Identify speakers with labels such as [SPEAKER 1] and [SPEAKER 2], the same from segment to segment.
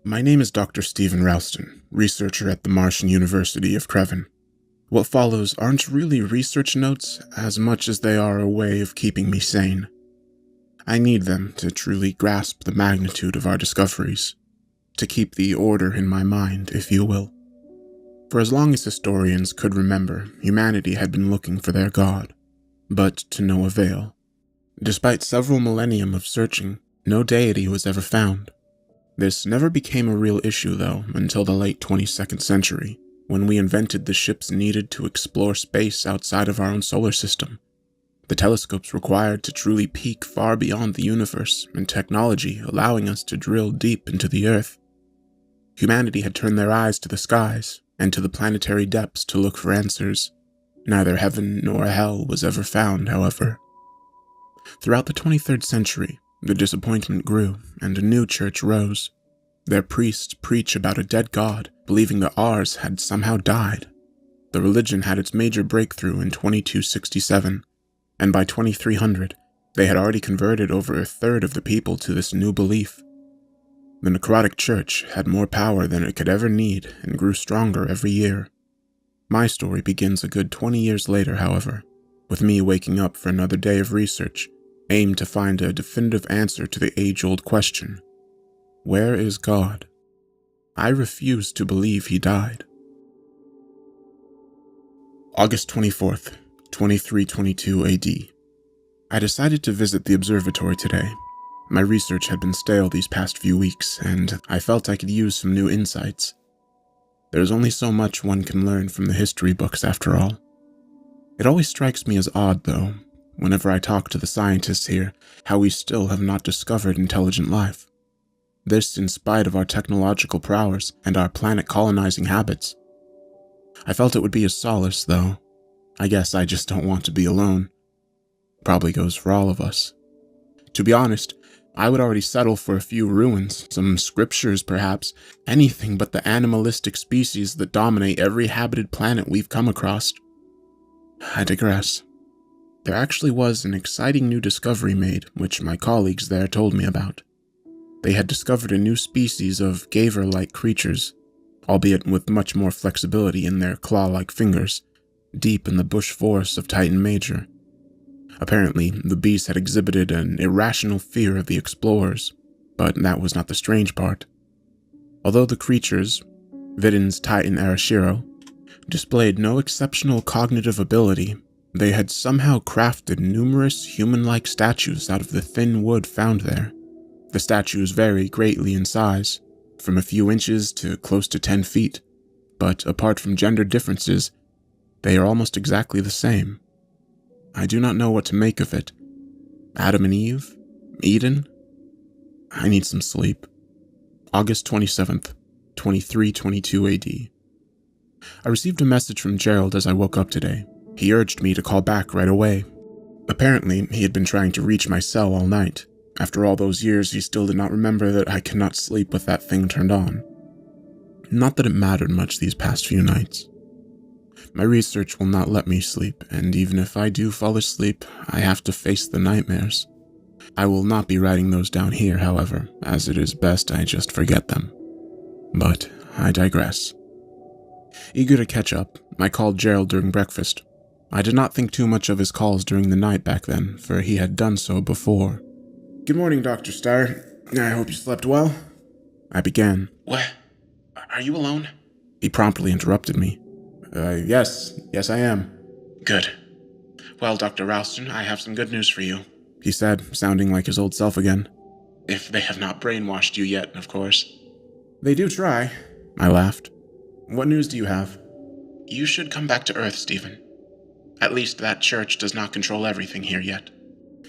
[SPEAKER 1] My name is Dr. Stephen Ralston, researcher at the Martian University of Kreven. What follows aren't really research notes as much as they are a way of keeping me sane. I need them to truly grasp the magnitude of our discoveries, to keep the order in my mind, if you will. For as long as historians could remember, humanity had been looking for their god, but to no avail. Despite several millennium of searching, no deity was ever found. This never became a real issue, though, until the late 22nd century, when we invented the ships needed to explore space outside of our own solar system. The telescopes required to truly peek far beyond the universe, and technology allowing us to drill deep into the Earth. Humanity had turned their eyes to the skies, and to the planetary depths to look for answers. Neither heaven nor hell was ever found, however. Throughout the 23rd century, the disappointment grew, and a new church rose. Their priests preach about a dead god, believing that ours had somehow died. The religion had its major breakthrough in 2267, and by 2300, they had already converted over a third of the people to this new belief. The necrotic church had more power than it could ever need and grew stronger every year. My story begins a good 20 years later, however, with me waking up for another day of research, aimed to find a definitive answer to the age-old question: where is God? I refuse to believe he died. August 24th, 2322 AD. I decided to visit the observatory today. My research had been stale these past few weeks, and I felt I could use some new insights. There's only so much one can learn from the history books, after all. It always strikes me as odd, though, whenever I talk to the scientists here, how we still have not discovered intelligent life. This in spite of our technological prowess and our planet-colonizing habits. I felt it would be a solace, though. I guess I just don't want to be alone. Probably goes for all of us. To be honest, I would already settle for a few ruins, some scriptures perhaps, anything but the animalistic species that dominate every habited planet we've come across. I digress. There actually was an exciting new discovery made, which my colleagues there told me about. They had discovered a new species of gaver-like creatures, albeit with much more flexibility in their claw-like fingers, deep in the bush forests of Titan Major. Apparently, the beasts had exhibited an irrational fear of the explorers, but that was not the strange part. Although the creatures, Vidin's Titan Arashiro, displayed no exceptional cognitive ability, they had somehow crafted numerous human-like statues out of the thin wood found there. The statues vary greatly in size, from a few inches to close to 10 feet, but apart from gender differences, they are almost exactly the same. I do not know what to make of it. Adam and Eve? Eden? I need some sleep. August 27th, 2322 AD. I received a message from Gerald as I woke up today. He urged me to call back right away. Apparently, he had been trying to reach my cell all night. After all those years, he still did not remember that I could not sleep with that thing turned on. Not that it mattered much these past few nights. My research will not let me sleep, and even if I do fall asleep, I have to face the nightmares. I will not be writing those down here, however, as it is best I just forget them. But I digress. Eager to catch up, I called Gerald during breakfast. I did not think too much of his calls during the night back then, for he had done so before. "Good morning, Dr. Starr. I hope you slept well," I began.
[SPEAKER 2] "What? Are you alone?"
[SPEAKER 1] He promptly interrupted me. Yes, I am."
[SPEAKER 2] "Good. Well, Dr. Ralston, I have some good news for you,"
[SPEAKER 1] he said, sounding like his old self again.
[SPEAKER 2] "If they have not brainwashed you yet, of course."
[SPEAKER 1] "They do try," I laughed. "What news do you have?"
[SPEAKER 2] "You should come back to Earth, Stephen. At least that church does not control everything here yet."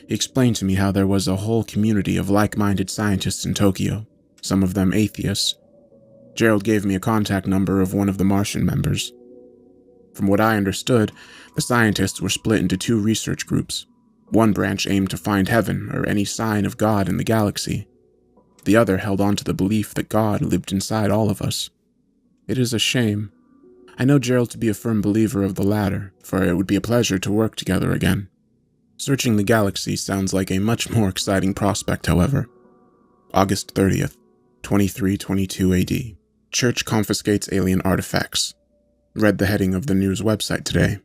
[SPEAKER 1] He explained to me how there was a whole community of like-minded scientists in Tokyo, some of them atheists. Gerald gave me a contact number of one of the Martian members. From what I understood, the scientists were split into two research groups. One branch aimed to find heaven or any sign of God in the galaxy. The other held on to the belief that God lived inside all of us. It is a shame. I know Gerald to be a firm believer of the latter, for it would be a pleasure to work together again. Searching the galaxy sounds like a much more exciting prospect, however. August 30th, 2322 AD. Church confiscates alien artifacts. Read the heading of the news website today.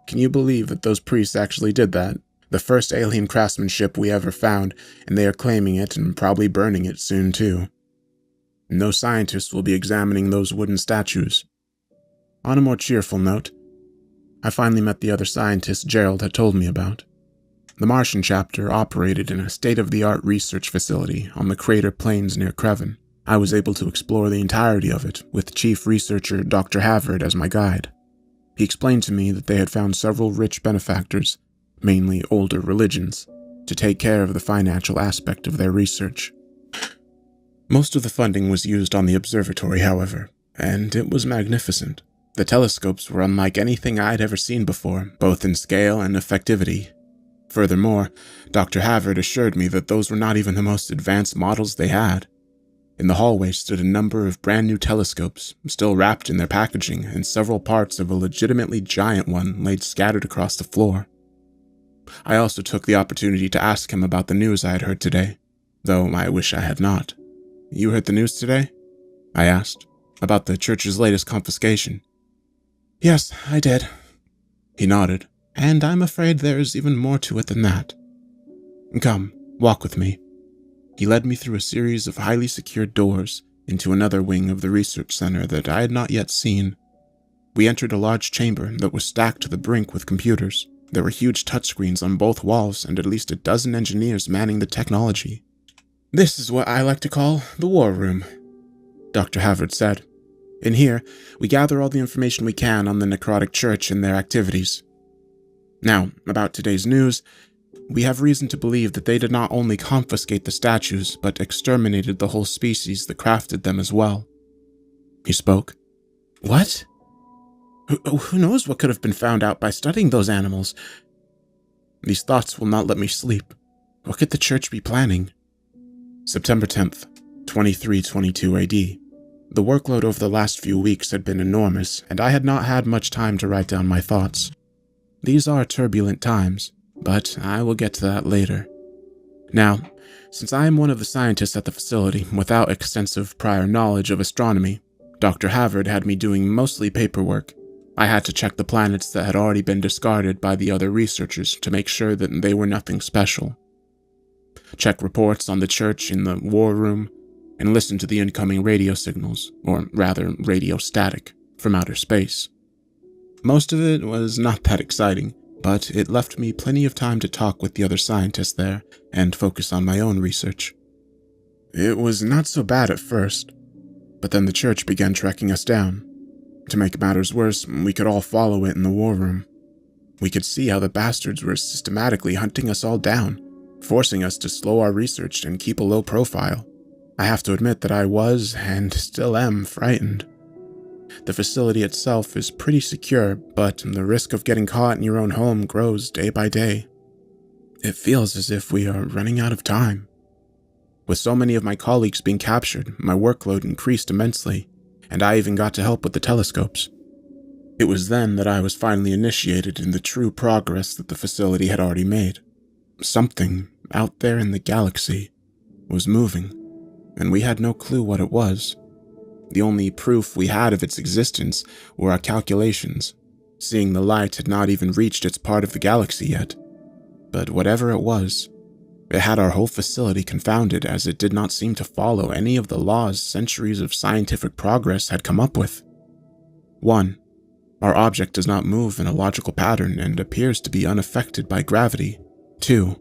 [SPEAKER 1] Can you believe that those priests actually did that? The first alien craftsmanship we ever found, and they are claiming it and probably burning it soon too. No scientists will be examining those wooden statues. On a more cheerful note, I finally met the other scientists Gerald had told me about. The Martian chapter operated in a state-of-the-art research facility on the crater plains near Creven. I was able to explore the entirety of it with chief researcher Dr. Havard as my guide. He explained to me that they had found several rich benefactors, mainly older religions, to take care of the financial aspect of their research. Most of the funding was used on the observatory, however, and it was magnificent. The telescopes were unlike anything I'd ever seen before, both in scale and effectivity. Furthermore, Dr. Havard assured me that those were not even the most advanced models they had. In the hallway stood a number of brand new telescopes, still wrapped in their packaging, and several parts of a legitimately giant one laid scattered across the floor. I also took the opportunity to ask him about the news I had heard today, though I wish I had not. You heard the news today? I asked, about the church's latest confiscation. Yes, I did. He nodded. And I'm afraid there is even more to it than that. Come, walk with me. He led me through a series of highly secured doors into another wing of the research center that I had not yet seen. We entered a large chamber that was stacked to the brink with computers. There were huge touchscreens on both walls and at least a dozen engineers manning the technology. This is what I like to call the war room, Dr. Havard said. In here, we gather all the information we can on the Necrotic Church and their activities. Now, about today's news, we have reason to believe that they did not only confiscate the statues, but exterminated the whole species that crafted them as well. He spoke. What? Who knows what could have been found out by studying those animals? These thoughts will not let me sleep. What could the church be planning? September 10th, 2322 AD. The workload over the last few weeks had been enormous, and I had not had much time to write down my thoughts. These are turbulent times, but I will get to that later. Now, since I am one of the scientists at the facility without extensive prior knowledge of astronomy, Dr. Havard had me doing mostly paperwork. I had to check the planets that had already been discarded by the other researchers to make sure that they were nothing special. Check reports on the church in the war room, and listen to the incoming radio signals, or rather radio static, from outer space. Most of it was not that exciting, but it left me plenty of time to talk with the other scientists there and focus on my own research. It was not so bad at first, but then the church began tracking us down. To make matters worse, we could all follow it in the war room. We could see how the bastards were systematically hunting us all down, forcing us to slow our research and keep a low profile. I have to admit that I was, and still am, frightened. The facility itself is pretty secure, but the risk of getting caught in your own home grows day by day. It feels as if we are running out of time. With so many of my colleagues being captured, my workload increased immensely, and I even got to help with the telescopes. It was then that I was finally initiated in the true progress that the facility had already made. Something out there in the galaxy was moving, and we had no clue what it was. The only proof we had of its existence were our calculations, seeing the light had not even reached its part of the galaxy yet. But whatever it was, it had our whole facility confounded, as it did not seem to follow any of the laws centuries of scientific progress had come up with. 1. Our object does not move in a logical pattern and appears to be unaffected by gravity. 2.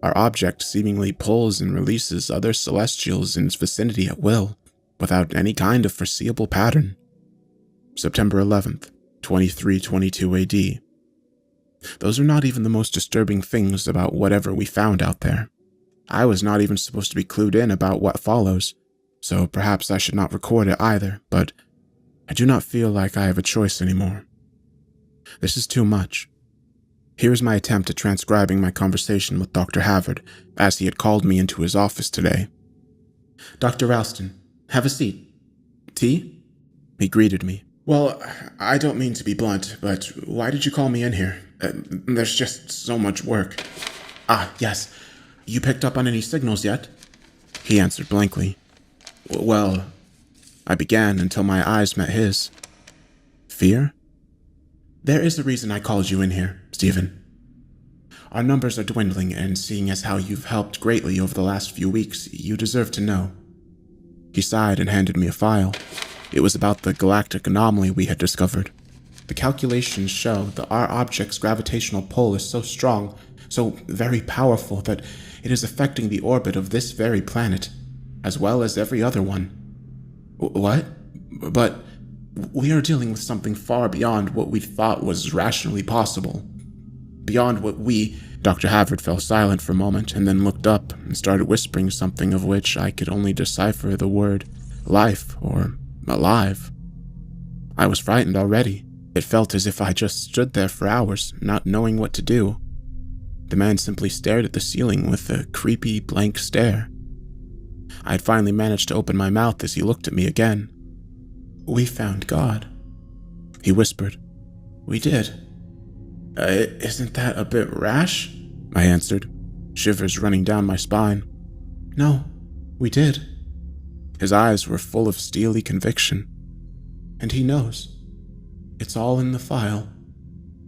[SPEAKER 1] Our object seemingly pulls and releases other celestials in its vicinity at will, without any kind of foreseeable pattern. September 11th, 2322 AD. Those are not even the most disturbing things about whatever we found out there. I was not even supposed to be clued in about what follows, so perhaps I should not record it either, but I do not feel like I have a choice anymore. This is too much. Here is my attempt at transcribing my conversation with Dr. Havard, as he had called me into his office today. Dr. Ralston, have a seat. Tea? He greeted me. Well, I don't mean to be blunt, but why did you call me in here? There's just so much work. Ah, yes. You picked up on any signals yet? He answered blankly. Well, I began until my eyes met his. Fear? There is a reason I called you in here, Stephen. Our numbers are dwindling, and seeing as how you've helped greatly over the last few weeks, you deserve to know. He sighed and handed me a file. It was about the galactic anomaly we had discovered. The calculations show that our object's gravitational pull is so strong, so very powerful, that it is affecting the orbit of this very planet, as well as every other one. What? But we are dealing with something far beyond what we thought was rationally possible. Beyond what we... Dr. Havard fell silent for a moment and then looked up and started whispering something of which I could only decipher the word life or alive. I was frightened already. It felt as if I just stood there for hours, not knowing what to do. The man simply stared at the ceiling with a creepy, blank stare. I had finally managed to open my mouth as he looked at me again. We found God, he whispered. We did. Isn't that a bit rash? I answered, shivers running down my spine. No, we did. His eyes were full of steely conviction. And he knows. It's all in the file.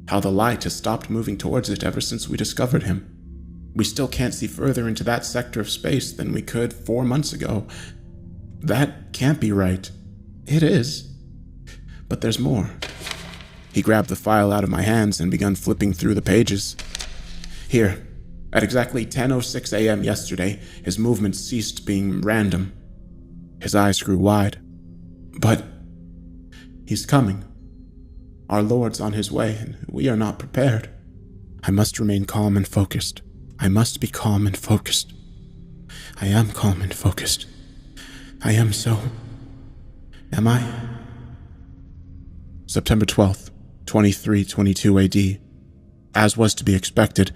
[SPEAKER 1] How the light has stopped moving towards it ever since we discovered him. We still can't see further into that sector of space than we could 4 months ago. That can't be right. It is. But there's more. He grabbed the file out of my hands and began flipping through the pages. Here, at exactly 10:06 a.m. yesterday, his movements ceased being random. His eyes grew wide. But he's coming. Our Lord's on his way, and we are not prepared. I must remain calm and focused. I must be calm and focused. I am calm and focused. I am so. Am I? September 12th, 2322 AD. As was to be expected,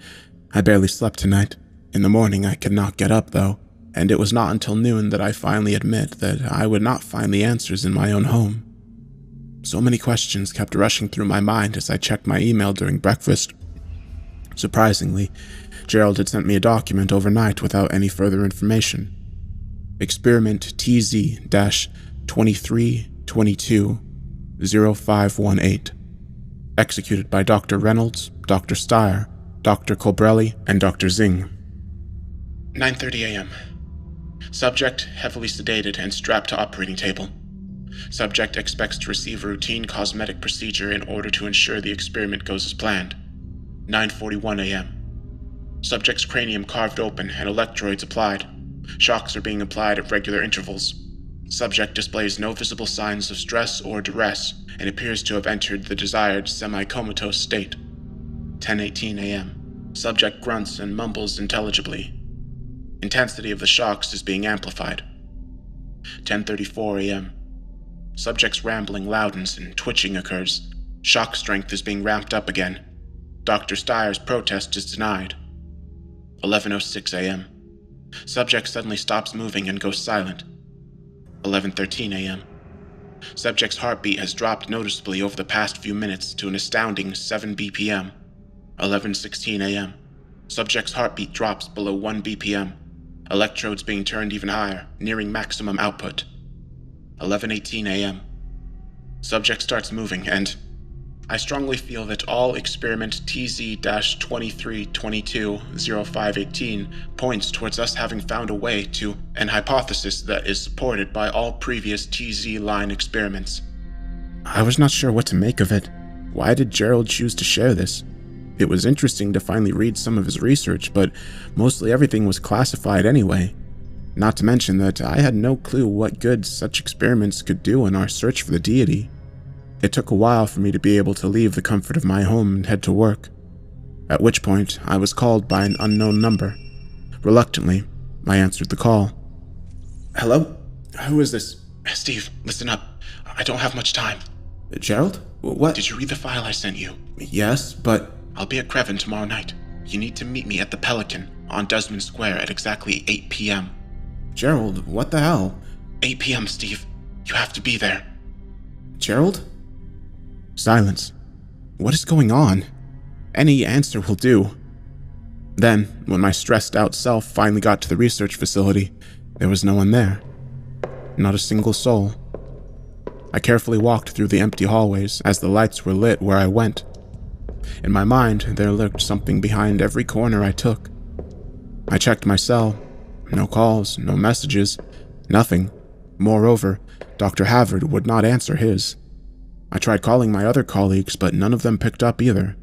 [SPEAKER 1] I barely slept tonight. In the morning I could not get up, though, and it was not until noon that I finally admit that I would not find the answers in my own home. So many questions kept rushing through my mind as I checked my email during breakfast. Surprisingly, Gerald had sent me a document overnight without any further information. Experiment TZ-2322-0518. Executed by Dr. Reynolds, Dr. Steyer, Dr. Colbrelli, and Dr. Zing.
[SPEAKER 2] 9:30 a.m. Subject heavily sedated and strapped to operating table. Subject expects to receive a routine cosmetic procedure in order to ensure the experiment goes as planned. 9:41 a.m. Subject's cranium carved open and electrodes applied. Shocks are being applied at regular intervals. Subject displays no visible signs of stress or duress and appears to have entered the desired semi-comatose state. 10:18 a.m. Subject grunts and mumbles intelligibly. Intensity of the shocks is being amplified. 10:34 a.m. Subject's rambling loudens and twitching occurs. Shock strength is being ramped up again. Dr. Steyer's protest is denied. 11:06 a.m. Subject suddenly stops moving and goes silent. 11:13 a.m. Subject's heartbeat has dropped noticeably over the past few minutes to an astounding 7 BPM. 11:16 a.m. Subject's heartbeat drops below 1 BPM. Electrodes being turned even higher, nearing maximum output. 11:18 a.m. Subject starts moving, and I strongly feel that all experiment TZ-2322-0518 points towards us having found a way to an hypothesis that is supported by all previous TZ line experiments.
[SPEAKER 1] I was not sure what to make of it. Why did Gerald choose to share this? It was interesting to finally read some of his research, but mostly everything was classified anyway. Not to mention that I had no clue what good such experiments could do in our search for the deity. It took a while for me to be able to leave the comfort of my home and head to work, at which point I was called by an unknown number. Reluctantly, I answered the call. Hello? Who is this?
[SPEAKER 2] Steve, listen up. I don't have much time.
[SPEAKER 1] Gerald? What?
[SPEAKER 2] Did you read the file I sent you?
[SPEAKER 1] Yes, but...
[SPEAKER 2] I'll be at Kreven tomorrow night. You need to meet me at the Pelican on Desmond Square at exactly 8 p.m.
[SPEAKER 1] Gerald, what the hell?
[SPEAKER 2] 8 p.m., Steve. You have to be there.
[SPEAKER 1] Gerald? Silence. What is going on? Any answer will do. Then, when my stressed out self finally got to the research facility, there was no one there. Not a single soul. I carefully walked through the empty hallways as the lights were lit where I went. In my mind, there lurked something behind every corner I took. I checked my cell. No calls, no messages, nothing. Moreover, Dr. Havard would not answer his. I tried calling my other colleagues, but none of them picked up either.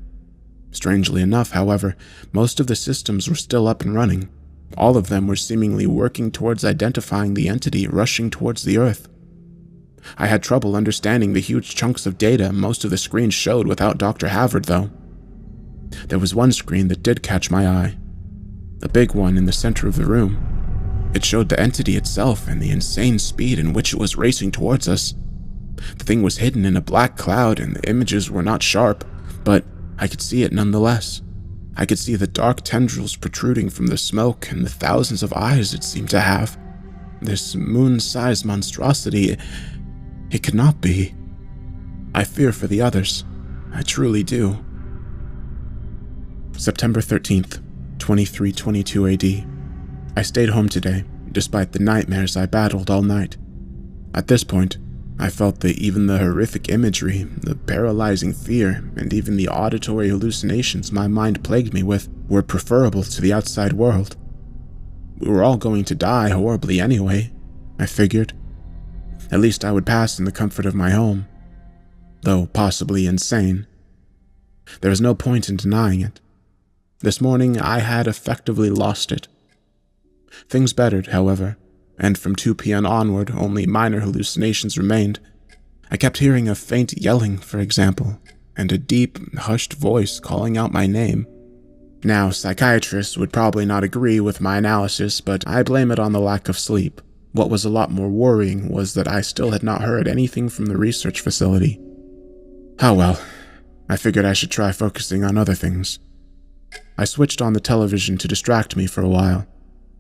[SPEAKER 1] Strangely enough, however, most of the systems were still up and running. All of them were seemingly working towards identifying the entity rushing towards the Earth. I had trouble understanding the huge chunks of data most of the screens showed without Dr. Havard, though. There was one screen that did catch my eye. The big one in the center of the room. It showed the entity itself and the insane speed in which it was racing towards us. The thing was hidden in a black cloud and the images were not sharp, but I could see it nonetheless. I could see the dark tendrils protruding from the smoke and the thousands of eyes it seemed to have. This moon-sized monstrosity, it could not be. I fear for the others. I truly do. September 13th, 2322 AD. I stayed home today, despite the nightmares I battled all night. At this point, I felt that even the horrific imagery, the paralyzing fear, and even the auditory hallucinations my mind plagued me with were preferable to the outside world. We were all going to die horribly anyway, I figured. At least I would pass in the comfort of my home, though possibly insane. There was no point in denying it. This morning I had effectively lost it. Things bettered, however, and from 2 p.m. onward only minor hallucinations remained. I kept hearing a faint yelling, for example, and a deep, hushed voice calling out my name. Now, psychiatrists would probably not agree with my analysis, but I blame it on the lack of sleep. What was a lot more worrying was that I still had not heard anything from the research facility. Oh well, I figured I should try focusing on other things. I switched on the television to distract me for a while.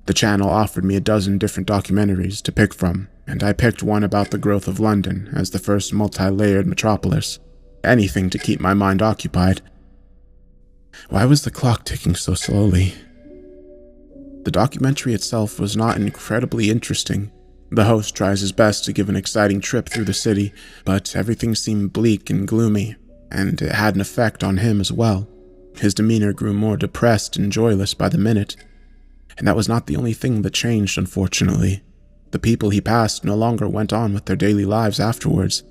[SPEAKER 1] The channel offered me a dozen different documentaries to pick from, and I picked one about the growth of London as the first multi-layered metropolis. Anything to keep my mind occupied. Why was the clock ticking so slowly? The documentary itself was not incredibly interesting. The host tries his best to give an exciting trip through the city, but everything seemed bleak and gloomy, and it had an effect on him as well. His demeanor grew more depressed and joyless by the minute. And that was not the only thing that changed, unfortunately. The people he passed no longer went on with their daily lives afterwards.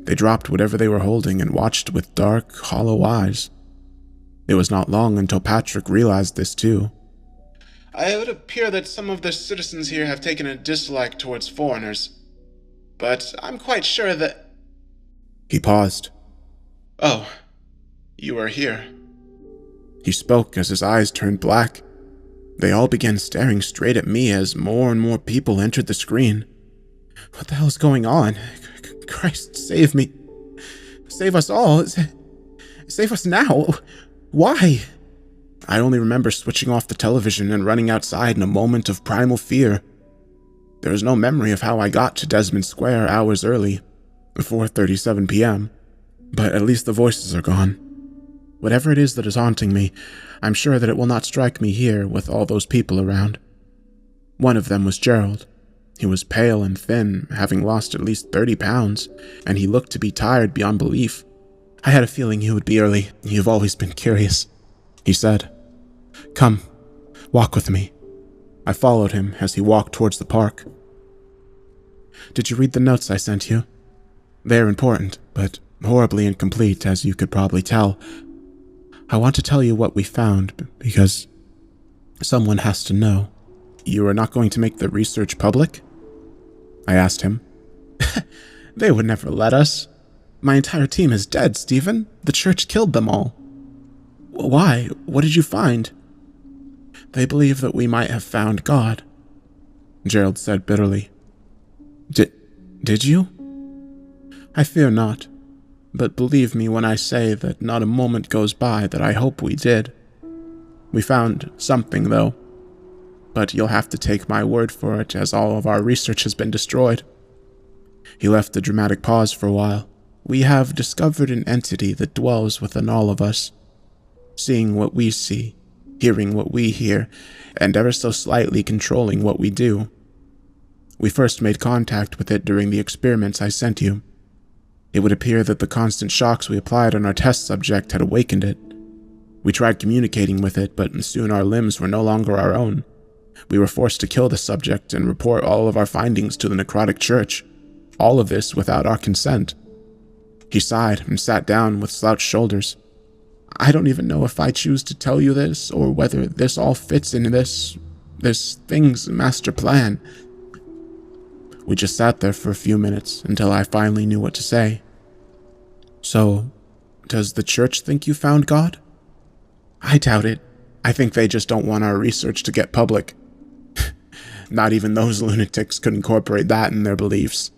[SPEAKER 1] They dropped whatever they were holding and watched with dark, hollow eyes. It was not long until Patrick realized this too.
[SPEAKER 2] It would appear that some of the citizens here have taken a dislike towards foreigners. But I'm quite sure that...
[SPEAKER 1] He paused.
[SPEAKER 2] Oh, you are here.
[SPEAKER 1] He spoke as his eyes turned black. They all began staring straight at me as more and more people entered the screen. What the hell is going on? Christ, save me. Save us all. Save us now. Why? I only remember switching off the television and running outside in a moment of primal fear. There is no memory of how I got to Desmond Square hours early, 4:37 p.m., but at least the voices are gone. Whatever it is that is haunting me, I'm sure that it will not strike me here with all those people around. One of them was Gerald. He was pale and thin, having lost at least 30 pounds, and he looked to be tired beyond belief. I had a feeling he would be early. You've always been curious, he said. Come, walk with me. I followed him as he walked towards the park. Did you read the notes I sent you? They're important, but horribly incomplete, as you could probably tell. I want to tell you what we found, because someone has to know. You are not going to make the research public? I asked him. They would never let us. My entire team is dead, Stephen. The church killed them all. Why? What did you find? They believe that we might have found God, Gerald said bitterly. Did you? I fear not. But believe me when I say that not a moment goes by that I hope we did. We found something, though. But you'll have to take my word for it, as all of our research has been destroyed. He left a dramatic pause for a while. We have discovered an entity that dwells within all of us, seeing what we see, hearing what we hear, and ever so slightly controlling what we do. We first made contact with it during the experiments I sent you. It would appear that the constant shocks we applied on our test subject had awakened it. We tried communicating with it, but soon our limbs were no longer our own. We were forced to kill the subject and report all of our findings to the necrotic church. All of this without our consent. He sighed and sat down with slouched shoulders. I don't even know if I choose to tell you this, or whether this all fits in this thing's master plan. We just sat there for a few minutes until I finally knew what to say. So, does the church think you found God? I doubt it. I think they just don't want our research to get public. Not even those lunatics could incorporate that in their beliefs.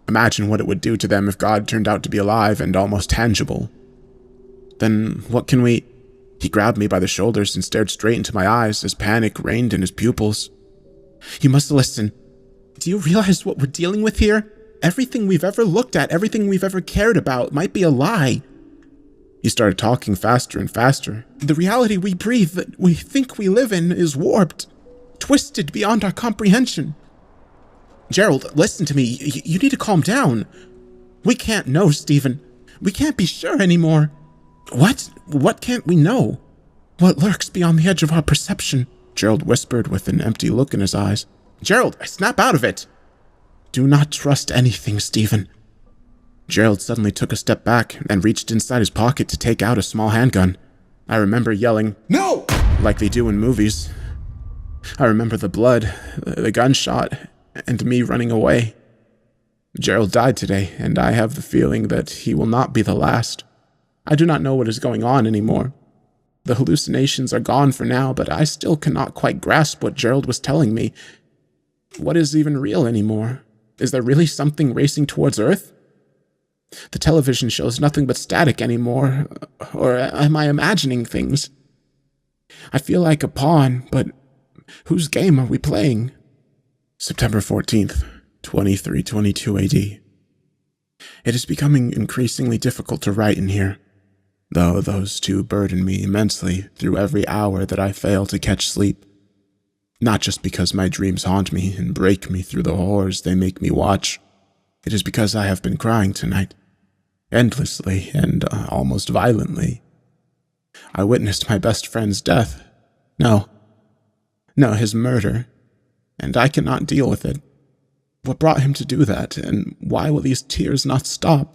[SPEAKER 1] Imagine what it would do to them if God turned out to be alive and almost tangible. Then what can we... He grabbed me by the shoulders and stared straight into my eyes as panic reigned in his pupils. You must listen. Do you realize what we're dealing with here? Everything we've ever looked at, everything we've ever cared about might be a lie. He started talking faster and faster. The reality we breathe, that we think we live in, is warped, twisted beyond our comprehension. Gerald, listen to me. You need to calm down. We can't know, Stephen. We can't be sure anymore. What? What can't we know? What lurks beyond the edge of our perception? Gerald whispered with an empty look in his eyes. Gerald, snap out of it! Do not trust anything, Stephen. Gerald suddenly took a step back and reached inside his pocket to take out a small handgun. I remember yelling, "No!" like they do in movies. I remember the blood, the gunshot, and me running away. Gerald died today, and I have the feeling that he will not be the last. I do not know what is going on anymore. The hallucinations are gone for now, but I still cannot quite grasp what Gerald was telling me. What is even real anymore? Is there really something racing towards Earth? The television shows nothing but static anymore, or am I imagining things? I feel like a pawn, but whose game are we playing? September 14th, 2322 AD. It is becoming increasingly difficult to write in here, though those two burden me immensely through every hour that I fail to catch sleep. Not just because my dreams haunt me and break me through the horrors they make me watch. It is because I have been crying tonight, endlessly and almost violently. I witnessed my best friend's death. No, his murder, and I cannot deal with it. What brought him to do that, and why will these tears not stop?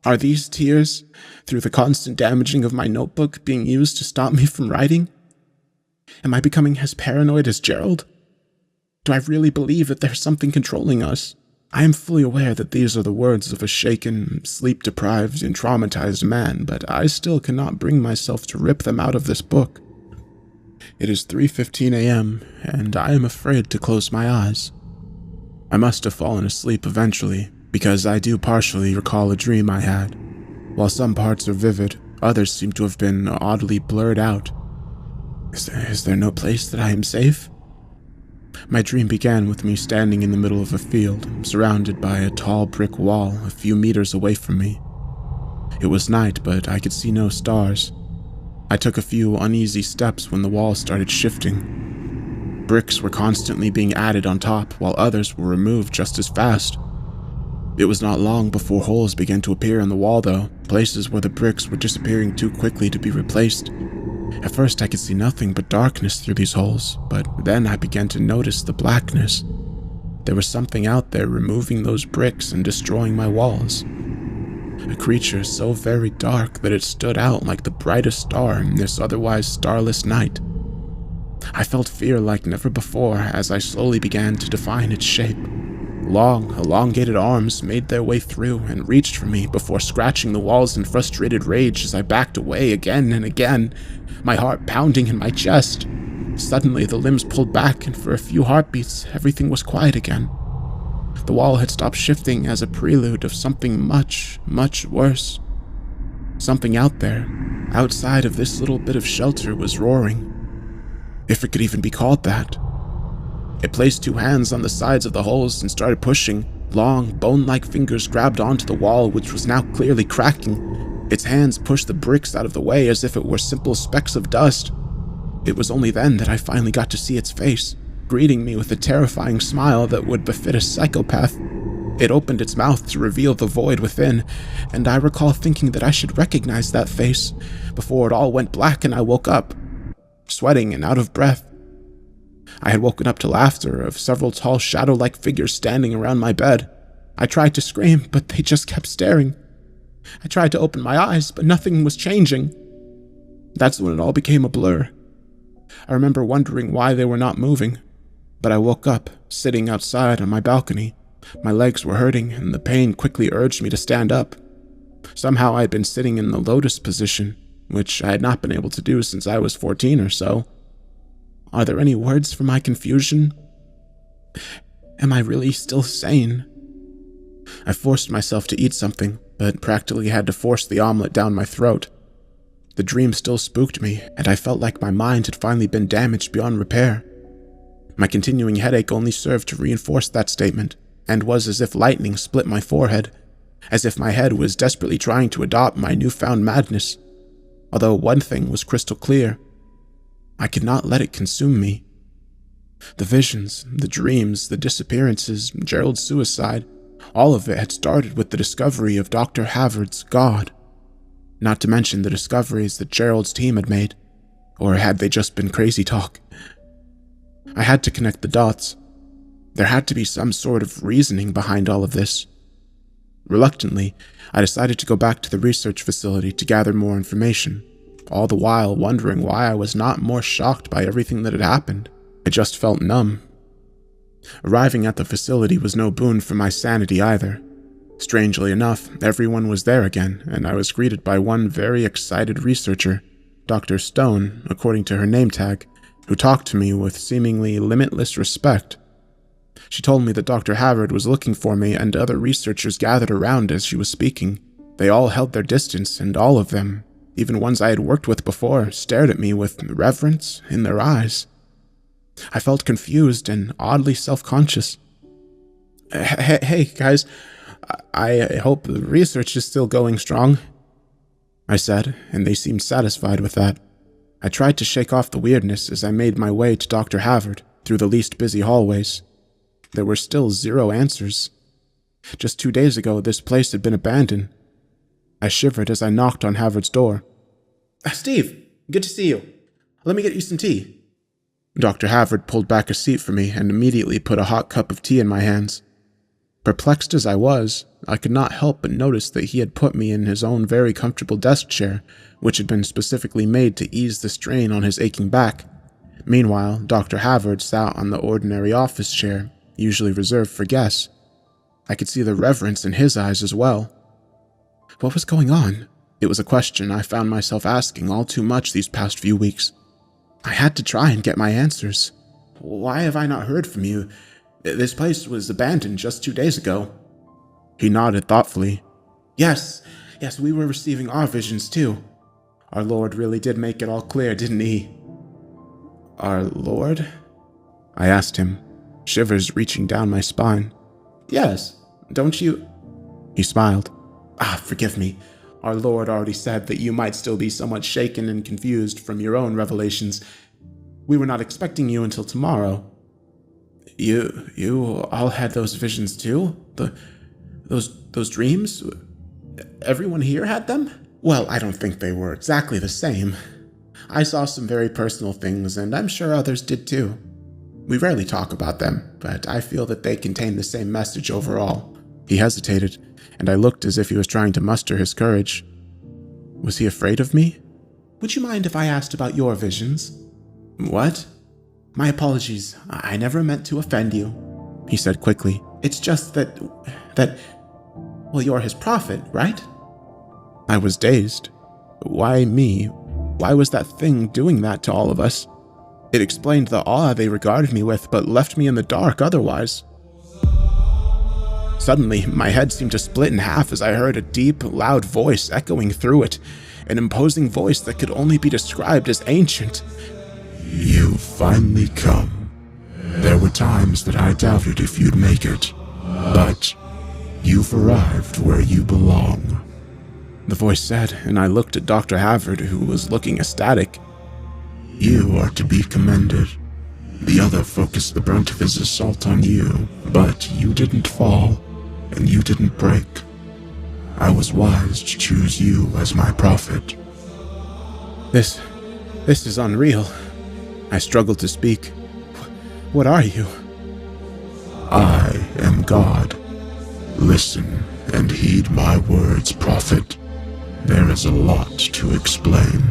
[SPEAKER 1] Are these tears, through the constant damaging of my notebook, being used to stop me from writing? Am I becoming as paranoid as Gerald? Do I really believe that there's something controlling us? I am fully aware that these are the words of a shaken, sleep-deprived, and traumatized man, but I still cannot bring myself to rip them out of this book. It is 3:15 a.m., and I am afraid to close my eyes. I must have fallen asleep eventually, because I do partially recall a dream I had. While some parts are vivid, others seem to have been oddly blurred out. Is there no place that I am safe? My dream began with me standing in the middle of a field, surrounded by a tall brick wall a few meters away from me. It was night, but I could see no stars. I took a few uneasy steps when the wall started shifting. Bricks were constantly being added on top, while others were removed just as fast. It was not long before holes began to appear in the wall, though, places where the bricks were disappearing too quickly to be replaced. At first I could see nothing but darkness through these holes, but then I began to notice the blackness. There was something out there removing those bricks and destroying my walls. A creature so very dark that it stood out like the brightest star in this otherwise starless night. I felt fear like never before as I slowly began to define its shape. Long, elongated arms made their way through and reached for me before scratching the walls in frustrated rage as I backed away again and again, my heart pounding in my chest. Suddenly, the limbs pulled back, and for a few heartbeats, everything was quiet again. The wall had stopped shifting as a prelude of something much, much worse. Something out there, outside of this little bit of shelter, was roaring. If it could even be called that. It placed two hands on the sides of the holes and started pushing. Long, bone-like fingers grabbed onto the wall, which was now clearly cracking. Its hands pushed the bricks out of the way as if it were simple specks of dust. It was only then that I finally got to see its face. greeting me with a terrifying smile that would befit a psychopath. It opened its mouth to reveal the void within, and I recall thinking that I should recognize that face before it all went black and I woke up, sweating and out of breath. I had woken up to laughter of several tall shadow-like figures standing around my bed. I tried to scream, but they just kept staring. I tried to open my eyes, but nothing was changing. That's when it all became a blur. I remember wondering why they were not moving, but I woke up, sitting outside on my balcony. My legs were hurting, and the pain quickly urged me to stand up. Somehow I had been sitting in the lotus position, which I had not been able to do since I was 14 or so. Are there any words for my confusion? Am I really still sane? I forced myself to eat something, but practically had to force the omelet down my throat. The dream still spooked me, and I felt like my mind had finally been damaged beyond repair. My continuing headache only served to reinforce that statement, and was as if lightning split my forehead, as if my head was desperately trying to adopt my newfound madness. Although one thing was crystal clear, I could not let it consume me. The visions, the dreams, the disappearances, Gerald's suicide, all of it had started with the discovery of Dr. Havard's God. Not to mention the discoveries that Gerald's team had made, or had they just been crazy talk? I had to connect the dots. There had to be some sort of reasoning behind all of this. Reluctantly, I decided to go back to the research facility to gather more information, all the while wondering why I was not more shocked by everything that had happened. I just felt numb. Arriving at the facility was no boon for my sanity either. Strangely enough, everyone was there again, and I was greeted by one very excited researcher, Dr. Stone, according to her name tag, who talked to me with seemingly limitless respect. She told me that Dr. Havard was looking for me, and other researchers gathered around as she was speaking. They all held their distance, and all of them, even ones I had worked with before, stared at me with reverence in their eyes. I felt confused and oddly self-conscious. Hey, guys, I hope the research is still going strong, I said, and they seemed satisfied with that. I tried to shake off the weirdness as I made my way to Dr. Havard through the least busy hallways. There were still zero answers. Just 2 days ago, this place had been abandoned. I shivered as I knocked on Havard's door. Steve, good to see you. Let me get you some tea. Dr. Havard pulled back a seat for me and immediately put a hot cup of tea in my hands. Perplexed as I was, I could not help but notice that he had put me in his own very comfortable desk chair, which had been specifically made to ease the strain on his aching back. Meanwhile, Dr. Havard sat on the ordinary office chair, usually reserved for guests. I could see the reverence in his eyes as well. What was going on? It was a question I found myself asking all too much these past few weeks. I had to try and get my answers. Why have I not heard from you? This place was abandoned just 2 days ago. He nodded thoughtfully. Yes, we were receiving our visions too. Our Lord really did make it all clear, didn't he? Our Lord? I asked him, shivers reaching down my spine. Yes, don't you? He smiled. Forgive me. Our Lord already said that you might still be somewhat shaken and confused from your own revelations. We were not expecting you until tomorrow. You all had those visions too? Those dreams? Everyone here had them? Well, I don't think they were exactly the same. I saw some very personal things, and I'm sure others did too. We rarely talk about them, but I feel that they contain the same message overall. He hesitated, and I looked as if he was trying to muster his courage. Was he afraid of me? Would you mind if I asked about your visions? What? My apologies. I never meant to offend you, he said quickly. It's just that, well, you're his prophet, right? I was dazed. Why me? Why was that thing doing that to all of us? It explained the awe they regarded me with, but left me in the dark otherwise. Suddenly, my head seemed to split in half as I heard a deep, loud voice echoing through it, an imposing voice that could only be described as ancient.
[SPEAKER 3] You've finally come. There were times that I doubted if you'd make it, but you've arrived where you belong.
[SPEAKER 1] The voice said, and I looked at Dr. Havard, who was looking ecstatic.
[SPEAKER 3] You are to be commended. The other focused the brunt of his assault on you, but you didn't fall, and you didn't break. I was wise to choose you as my prophet.
[SPEAKER 1] This is unreal. I struggle to speak. What are you?
[SPEAKER 3] I am God. Listen and heed my words, prophet. There is a lot to explain.